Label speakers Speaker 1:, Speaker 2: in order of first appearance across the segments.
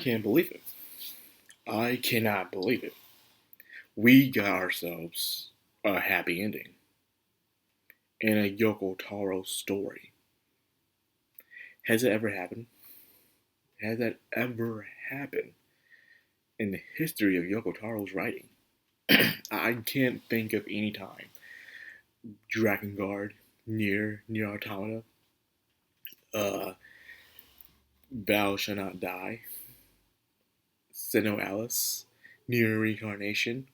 Speaker 1: can't believe it. I cannot believe it. We got ourselves a happy ending in a Yoko Taro story. Has it ever happened? Has that ever happened in the history of Yoko Taro's writing? I can't think of any time. Dragon Guard, Near Automata, uh, Thou Shall Not Die, Sinnoh Alice, Near Reincarnation.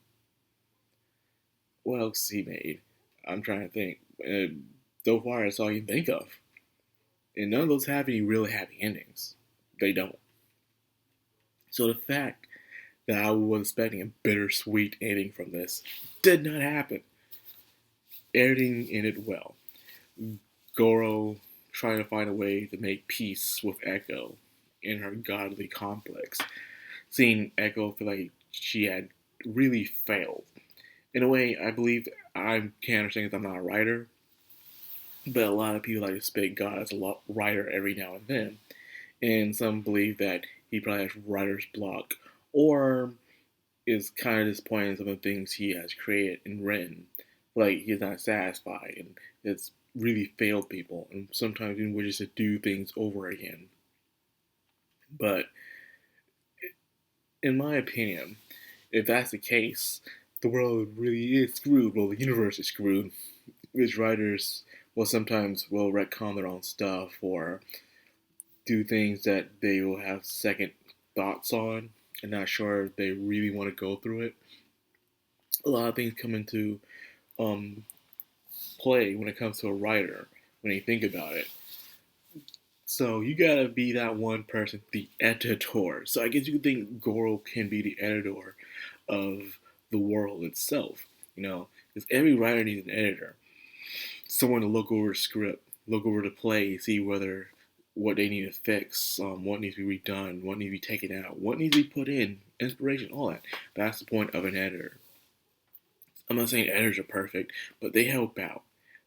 Speaker 1: What else he made? I'm trying to think. So far, that's all you can think of. And none of those have any really happy endings. They don't. So the fact that I was expecting a bittersweet ending from this did not happen. Everything ended well. Goro trying to find a way to make peace with Echo in her godly complex. Seeing Echo feel like she had really failed. In a way, I believe I can't understand because I'm not a writer, but a lot of people like to spit God as a writer every now and then. And some believe that he probably has writer's block or is kind of disappointed in some of the things he has created and written. Like he's not satisfied and it's really failed people and sometimes even wishes to do things over again. But in my opinion, if that's the case, the world really is screwed. Well, the universe is screwed. Which writers will sometimes will retcon their own stuff or do things that they will have second thoughts on and not sure if they really want to go through it. A lot of things come into um, play when it comes to a writer when you think about it. So you gotta be that one person, the editor. So I guess you could think Goro can be the editor of the world itself. Because every writer needs an editor, someone to look over the script, look over the play, see whether what they need to fix, what needs to be redone, what needs to be taken out, what needs to be put in, inspiration, all that. That's the point of an editor. I'm not saying editors are perfect, but they help out.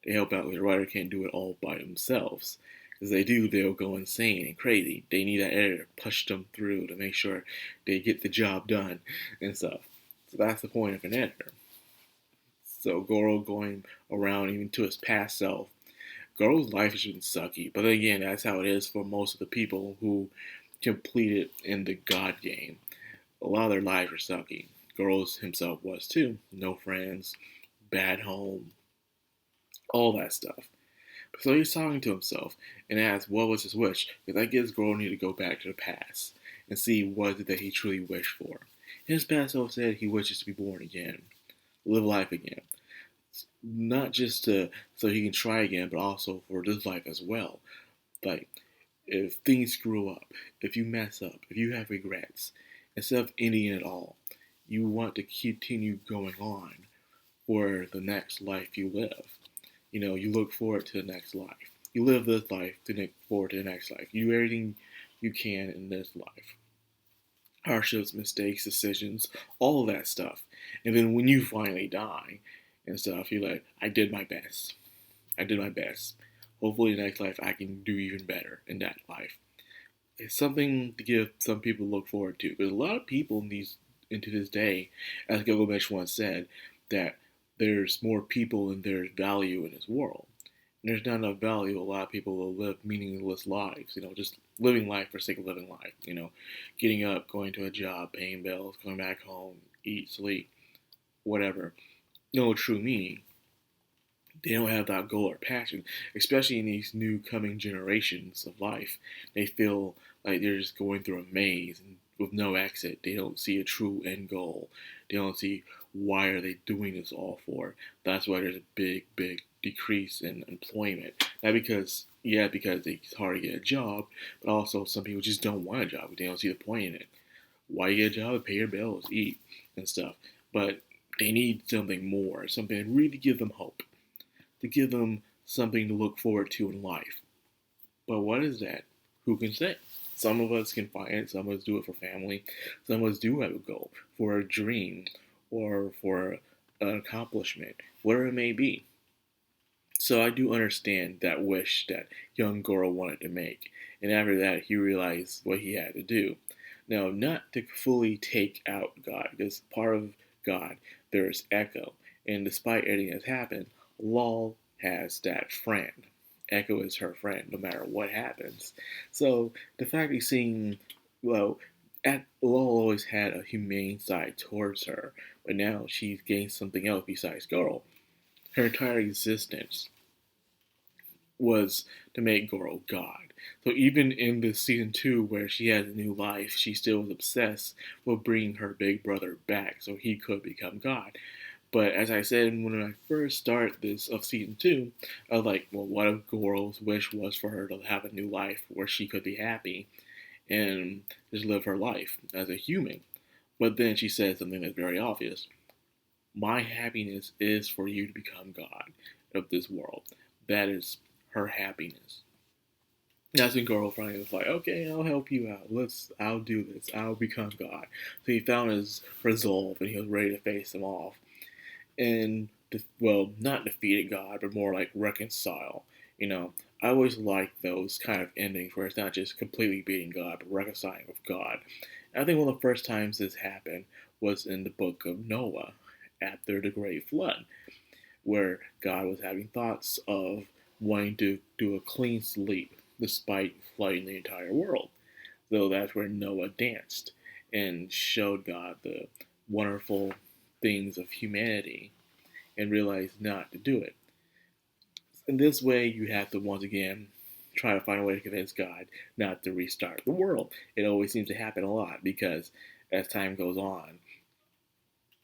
Speaker 1: They help out because the writer can't do it all by themselves. Because they do, they'll go insane and crazy. They need that editor to push them through to make sure they get the job done and stuff. So that's the point of an editor. So Goro going around even to his past self. Goro's life has been sucky, but then again, that's how it is for most of the people who completed in the God game. A lot of their lives were sucky. Goro's himself was too. No friends, bad home, all that stuff. So he's talking to himself and asks what was his wish, because I guess Goro needed to go back to the past and see what it that he truly wished for. His past self said he wishes to be born again, live life again. Not just so he can try again, but also for this life as well. Like, if things screw up, if you mess up, if you have regrets, instead of ending it all, you want to continue going on for the next life you live. You look forward to the next life. You live this life to look forward to the next life. You do everything you can in this life. Hardships, mistakes, decisions, all of that stuff. And then when you finally die and stuff, you're like, I did my best. I did my best. Hopefully, the next life I can do even better in that life. It's something to give some people to look forward to. Because a lot of people into this day, as Gilgamesh once said, that there's more people than there's value in this world. And there's not enough value. A lot of people will live meaningless lives, just living life for the sake of living life, getting up, going to a job, paying bills, going back home, eat, sleep, whatever. No true meaning. They don't have that goal or passion, especially in these new coming generations of life. They feel like they're just going through a maze and with no exit. They don't see a true end goal. They don't see why are they doing this all for. That's why there's a big, big decrease in employment. Not because it's hard to get a job, but also some people just don't want a job. They don't see the point in it. Why you get a job? Pay your bills, eat, and stuff. But they need something more, something to really give them hope, to give them something to look forward to in life. But what is that? Who can say? Some of us can find it, some of us do it for family, some of us do have a goal, for a dream, or for an accomplishment, whatever it may be. So I do understand that wish that young Goro wanted to make, and after that he realized what he had to do. Now, not to fully take out God, because part of God, there's Echo. And despite everything that's happened, Lol has that friend. Echo is her friend, no matter what happens. So the fact he's seeing, well, Lol always had a humane side towards her, but now she's gained something else besides Girl. Her entire existence was to make Goro God. So even in this season 2 where she has a new life, she still was obsessed with bringing her big brother back so he could become God. But as I said when I first started this of season 2, I was like, well, what if Goro's wish was for her to have a new life where she could be happy and just live her life as a human? But then she said something that's very obvious. My happiness is for you to become God of this world. That is her happiness. That's when girlfriend was like, okay, I'll help you out. I'll do this. I'll become God. So he found his resolve and he was ready to face him off. And, well, not defeated God, but more like reconcile. You know, I always like those kind of endings where it's not just completely beating God, but reconciling with God. And I think one of the first times this happened was in the book of Noah after the Great Flood, where God was having thoughts of wanting to do a clean sweep despite flooding the entire world. So that's where Noah danced and showed God the wonderful things of humanity and realized not to do it. In this way, you have to once again try to find a way to convince God not to restart the world. It always seems to happen a lot because as time goes on,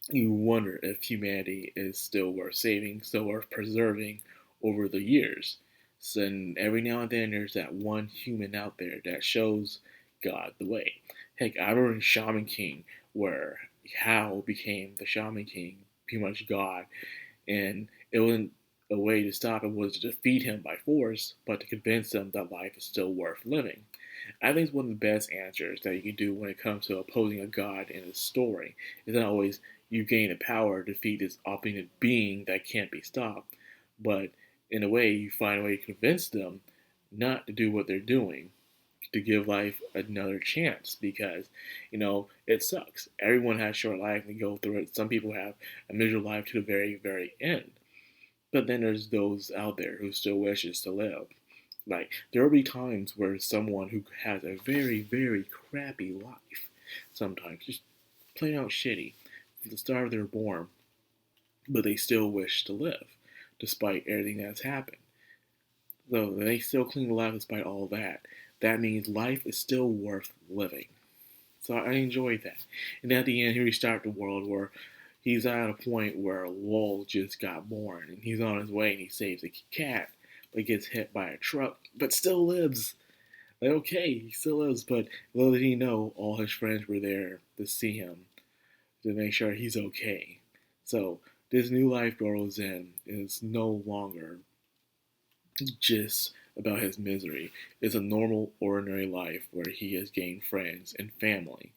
Speaker 1: you wonder if humanity is still worth saving, still worth preserving over the years. So, and every now and then there's that one human out there that shows God the way. Heck, I remember in Shaman King where Hal became the Shaman King, pretty much God, and it wasn't a way to stop him was to defeat him by force, but to convince him that life is still worth living. I think it's one of the best answers that you can do when it comes to opposing a god in a story. It's not always you gain the power to defeat this opposite being that can't be stopped, but in a way you find a way to convince them not to do what they're doing, to give life another chance because, it sucks. Everyone has short life and go through it. Some people have a miserable life to the very, very end. But then there's those out there who still wishes to live. Like, there will be times where someone who has a very, very crappy life, sometimes just plain out shitty, from the start of their born, but they still wish to live, despite everything that's happened. So they still cling to life despite all that. That means life is still worth living. So I enjoyed that. And at the end, he restarted the world where he's at a point where Lowell just got born, and he's on his way and he saves a cat, but gets hit by a truck, but still lives. Like, okay, he still lives, but little did he know all his friends were there to see him, to make sure he's okay. So this new life Goro's in is no longer just about his misery. It's a normal, ordinary life where he has gained friends and family,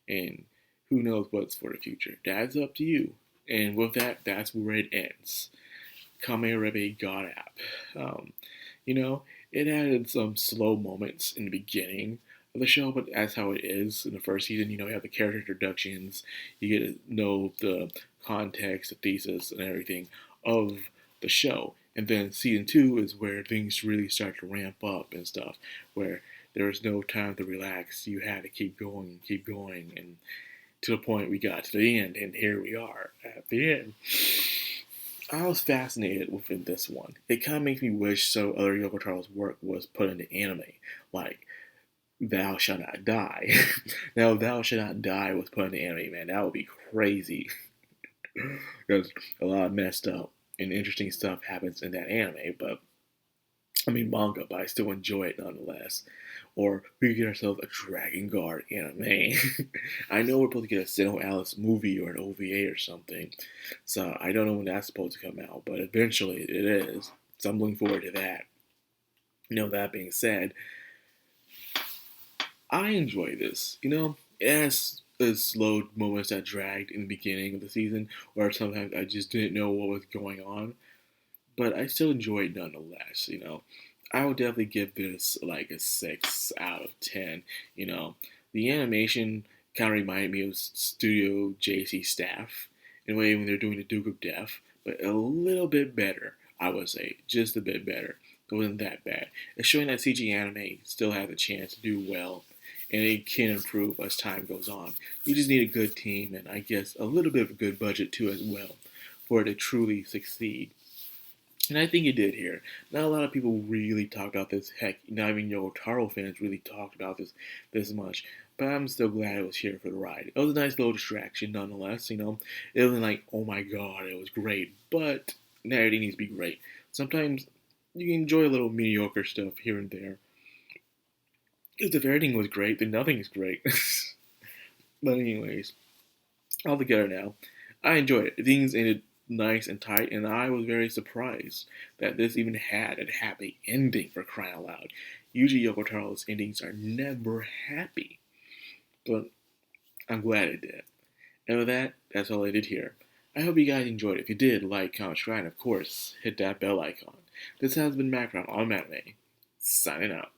Speaker 1: and who knows what's for the future. That's up to you. And with that, that's where it ends. KamiErabi God app. You know, it had some slow moments in the beginning of the show, but that's how it is in the first season. You have the character introductions, you get to know the context, the thesis, and everything of the show. And then season 2 is where things really start to ramp up and stuff, where there's no time to relax. You had to keep going, and to the point we got to the end, and here we are at the end. I was fascinated within this one. It kind of makes me wish some other Yoko Taro's work was put into anime, like Thou Shall Not Die. Now, Thou Shall Not Die was put into anime, man. That would be crazy. Because a lot of messed up and interesting stuff happens in that anime, but I mean manga, but I still enjoy it nonetheless. Or we could get ourselves a Dragon Guard anime. I know we're supposed to get a Sinnoh Alice movie or an OVA or something, so I don't know when that's supposed to come out, but eventually it is. So I'm looking forward to that. That being said, I enjoy this. It has the slow moments that dragged in the beginning of the season, where sometimes I just didn't know what was going on, but I still enjoy it nonetheless. I would definitely give this like a 6 out of 10. The animation kind of reminded me of Studio JC staff in a way when they're doing the Duke of Death, but a little bit better, I would say, just a bit better. It wasn't that bad. It's showing that CG anime still has a chance to do well, and it can improve as time goes on. You just need a good team and I guess a little bit of a good budget too as well for it to truly succeed. And I think it did here. Not a lot of people really talked about this. Heck, not even Yoko fans really talked about this much. But I'm still glad it was here for the ride. It was a nice little distraction nonetheless, you know. It wasn't like, oh my god, it was great. But not everything needs to be great. Sometimes you can enjoy a little mediocre stuff here and there. Because if everything was great, then nothing is great. But anyways, all together now, I enjoyed it. Things ended nice and tight, and I was very surprised that this even had a happy ending, for crying out loud. Usually Yoko Taro's endings are never happy, but I'm glad it did. And with that, that's all I did here. I hope you guys enjoyed it. If you did, like, comment, subscribe, and of course, hit that bell icon. This has been Madcrownxox on Anime, signing out.